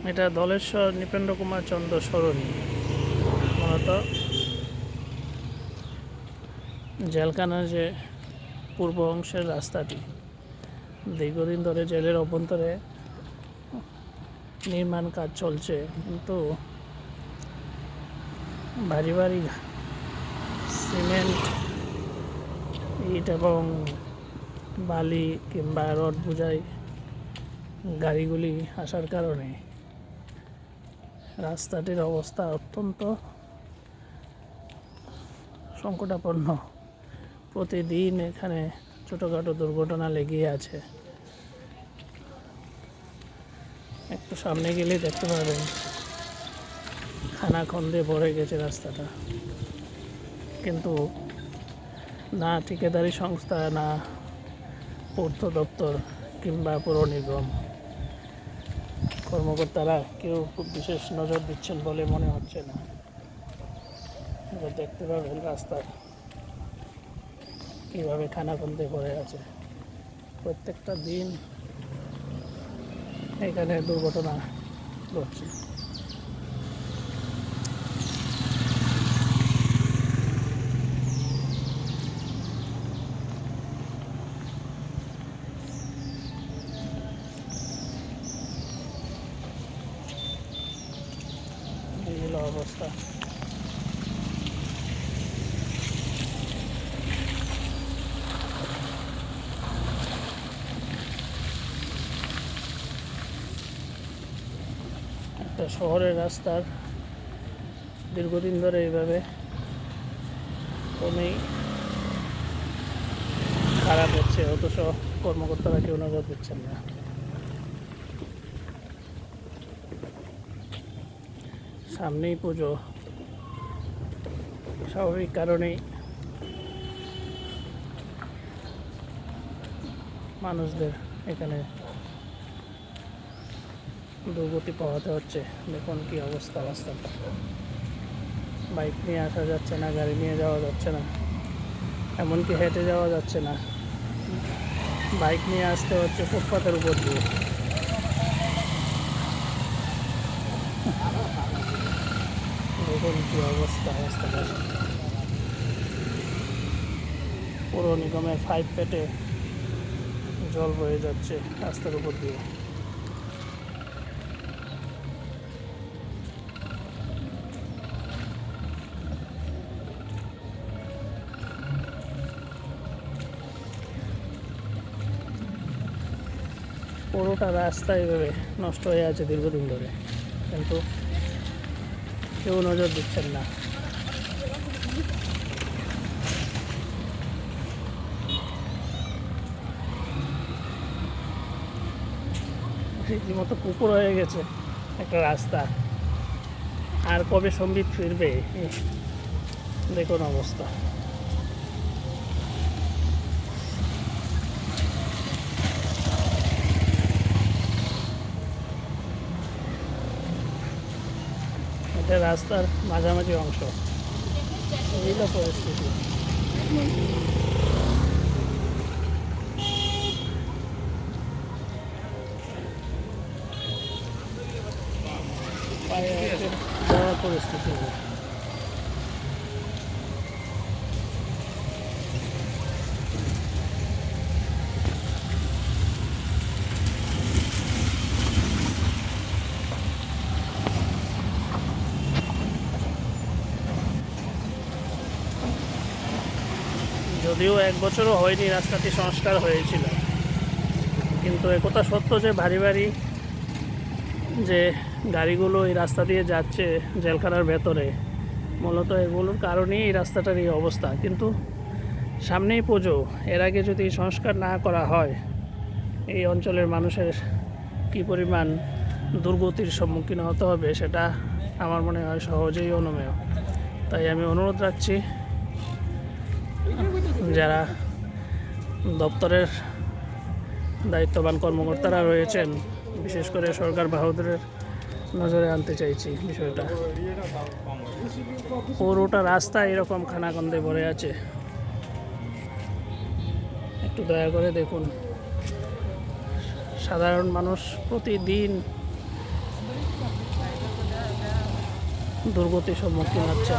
এটা দলেশ্বর নৃপেন্দ্র কুমার চন্দ্র সরণি, মূলত জেলখানার যে পূর্ব অংশের রাস্তাটি। দীর্ঘদিন ধরে জেলের অভ্যন্তরে নির্মাণ কাজ চলছে, কিন্তু ভারী ভারী সিমেন্ট, ইট এবং বালি কিংবা রড বোঝাই গাড়িগুলি আসার কারণে রাস্তাটির অবস্থা অত্যন্ত সংকটাপন্ন। প্রতিদিন এখানে ছোটোখাটো দুর্ঘটনা লেগেই আছে। একটু সামনে গেলেই দেখতে পাবেন খানাখন্দে ভরে গেছে রাস্তাটা, কিন্তু না ঠিকাদারি সংস্থা, না পূর্ত দপ্তর কিংবা পৌর নিগম কর্মকর্তারা কেউ খুব বিশেষ নজর দিচ্ছেন বলে মনে হচ্ছে না। এবার দেখতে পাবেন রাস্তা কীভাবে খানাখন্দে ভরে আছে। প্রত্যেকটা দিন এখানে দুর্ঘটনা ঘটছে। এই হলো অবস্থা। একটা শহরের রাস্তার দীর্ঘদিন ধরে এইভাবে কমেই খারাপ হচ্ছে, অথচ কর্মকর্তারা কেউ নজর দিচ্ছেন না। সামনেই পুজো, স্বাভাবিক কারণেই মানুষদের এখানে দুর্গতি পোহাতে হচ্ছে। দেখুন কি অবস্থা রাস্তাটা। বাইক নিয়ে আসা যাচ্ছে না, গাড়ি নিয়ে যাওয়া যাচ্ছে না, এমনকি হেঁটে যাওয়া যাচ্ছে না। বাইক নিয়ে আসতে হচ্ছে ফুটপাতের উপর দিয়ে। দেখুন কি অবস্থা রাস্তাটা। পৌর নিগমের 5 ফেটে জল বয়ে যাচ্ছে রাস্তার উপর দিয়ে। পুরোটা রাস্তা এইভাবে নষ্ট হয়ে আছে দীর্ঘদিন ধরে, কিন্তু কেউ নজর দিচ্ছেন না। রীতিমতো পুকুর হয়ে গেছে একটা রাস্তা। আর কবে সম্বিত ফিরবে, দেখুন অবস্থা। এটা রাস্তার মাঝামাঝি অংশ, এই তো পরিস্থিতি। যাওয়ার পরিস্থিতি। যদিও 1 বছরও হয়নি রাস্তাটি সংস্কার হয়েছিল, কিন্তু একথা সত্য যে ভারী ভারী যে গাড়িগুলো এই রাস্তা দিয়ে যাচ্ছে জেলখানার ভেতরে, মূলত এগুলোর কারণেই এই রাস্তাটার এই অবস্থা। কিন্তু সামনেই পুজো, এর আগে যদি সংস্কার না করা হয়, এই অঞ্চলের মানুষের কী পরিমাণ দুর্গতির সম্মুখীন হতে হবে সেটা আমার মনে হয় সহজেই অনুমেয়। তাই আমি অনুরোধ রাখছি যারা দপ্তরের দায়িত্ববান কর্মকর্তারা রয়েছেন, বিশেষ করে সরকার বাহাদুরের নজরে আনতে চাইছি বিষয়টা। পুরোটা রাস্তা এরকম খানাখন্দে ভরে আছে, একটু দয়া করে দেখুন। সাধারণ মানুষ প্রতিদিন দুর্গতির সম্মুখীন হচ্ছে।